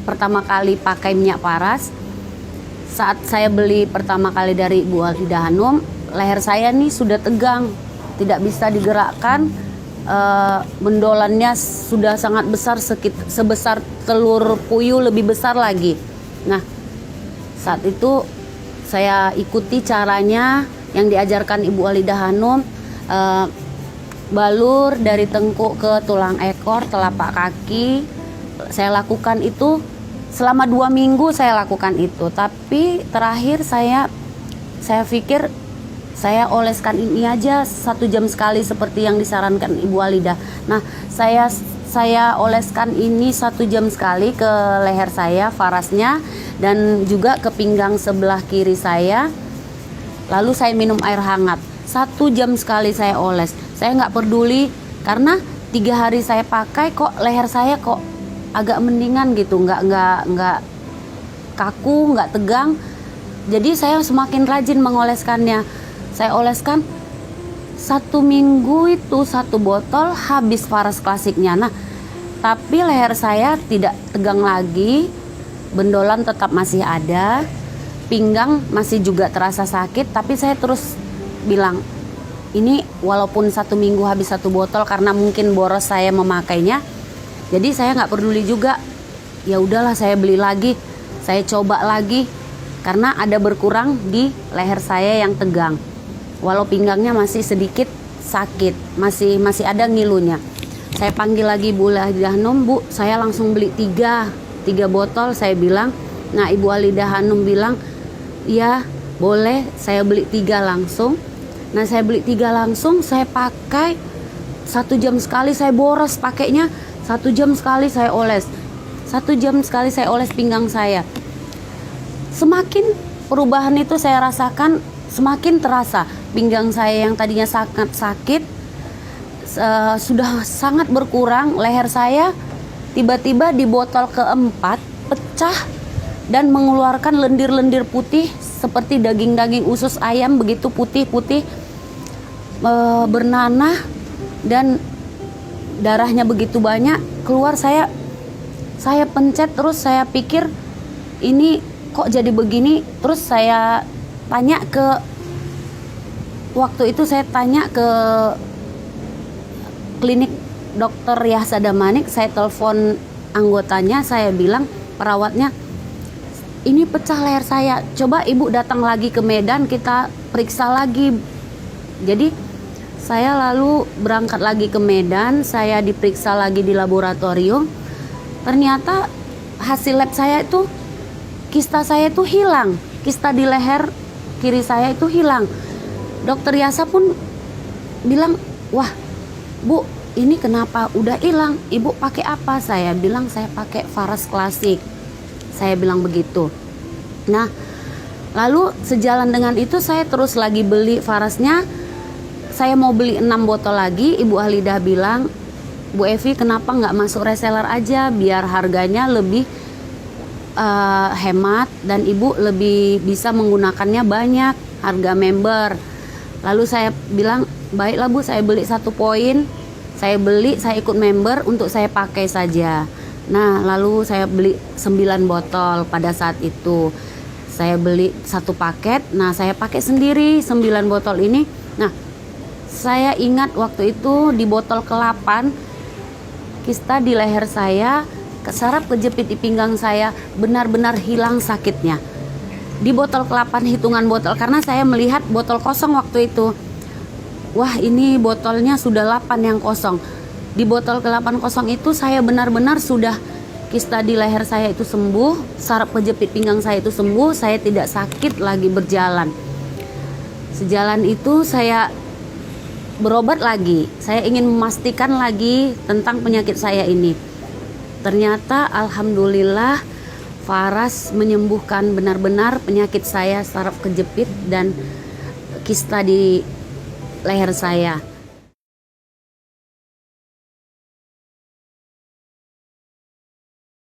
pertama kali pakai minyak paras, saat saya beli pertama kali dari Ibu Walidah Hanum, leher saya nih sudah tegang, tidak bisa digerakkan, bendolannya sudah sangat besar, sebesar telur puyuh, lebih besar lagi. Nah, saat itu saya ikuti caranya yang diajarkan Ibu Walidah Hanum, balur dari tengkuk ke tulang ekor, telapak kaki. Saya lakukan itu selama 2 minggu, saya lakukan itu. Tapi terakhir saya pikir saya oleskan ini aja 1 jam sekali seperti yang disarankan Ibu Walidah. Nah, saya oleskan ini 1 jam sekali ke leher saya, farasnya, dan juga ke pinggang sebelah kiri saya. Lalu saya minum air hangat 1 jam sekali saya oles. Saya nggak peduli karena 3 hari saya pakai kok leher saya kok agak mendingan gitu, nggak kaku, nggak tegang. Jadi saya semakin rajin mengoleskannya. Saya oleskan 1 minggu itu 1 botol habis Faras klasiknya. Nah, tapi leher saya tidak tegang lagi, bendolan tetap masih ada, pinggang masih juga terasa sakit. Tapi saya terus bilang, ini walaupun 1 minggu habis 1 botol karena mungkin boros saya memakainya, jadi saya nggak peduli juga. Ya udahlah, saya beli lagi, saya coba lagi karena ada berkurang di leher saya yang tegang. Walau pinggangnya masih sedikit sakit, masih ada ngilunya. Saya panggil lagi Ibu Walidah Hanum, Bu, saya langsung beli 3 botol, saya bilang. Nah, Ibu Walidah Hanum bilang, iya boleh, saya beli 3 langsung. Nah, saya beli 3 langsung, saya pakai 1 jam sekali saya boros pakainya. 1 jam sekali saya oles, 1 jam sekali saya oles pinggang saya. Semakin perubahan itu saya rasakan, semakin terasa pinggang saya yang tadinya sangat sakit, sudah sangat berkurang. Leher saya tiba-tiba di botol keempat pecah dan mengeluarkan lendir-lendir putih seperti daging-daging usus ayam, begitu putih-putih, bernanah, dan darahnya begitu banyak keluar. Saya pencet terus, saya pikir ini kok jadi begini. Terus saya tanya waktu itu saya tanya ke klinik Dokter Yahsa Damanik. Saya telepon anggotanya, saya bilang, perawatnya, ini pecah leher saya, coba Ibu datang lagi ke Medan, kita periksa lagi. Jadi saya lalu berangkat lagi ke Medan, saya diperiksa lagi di laboratorium. Ternyata hasil lab saya itu, kista saya itu hilang, kista di leher kiri saya itu hilang. Dokter Yasa pun bilang, wah Bu, ini kenapa udah hilang? Ibu pakai apa? Saya bilang, saya pakai Faras klasik, saya bilang begitu. Nah, lalu sejalan dengan itu saya terus lagi beli Farasnya. Saya mau beli 6 botol lagi. Ibu Walidah bilang, Bu Evi, kenapa nggak masuk reseller aja, biar harganya lebih hemat dan Ibu lebih bisa menggunakannya banyak, harga member. Lalu saya bilang, baiklah Bu, saya beli 1 poin, saya beli, saya ikut member untuk saya pakai saja. Nah, lalu saya beli 9 botol pada saat itu. Saya beli 1 paket, nah saya pakai sendiri 9 botol ini. Nah, saya ingat waktu itu di botol ke-8, kista di leher saya, saraf kejepit di pinggang saya benar-benar hilang sakitnya. Di botol ke-8, hitungan botol, karena saya melihat botol kosong waktu itu. Wah, ini botolnya sudah 8 yang kosong. Di botol ke-8 kosong itu saya benar-benar sudah, kista di leher saya itu sembuh, saraf kejepit pinggang saya itu sembuh, saya tidak sakit lagi berjalan. Sejalan itu saya berobat lagi, saya ingin memastikan lagi tentang penyakit saya ini. Ternyata alhamdulillah Faras menyembuhkan benar-benar penyakit saya, saraf kejepit dan kista di leher saya.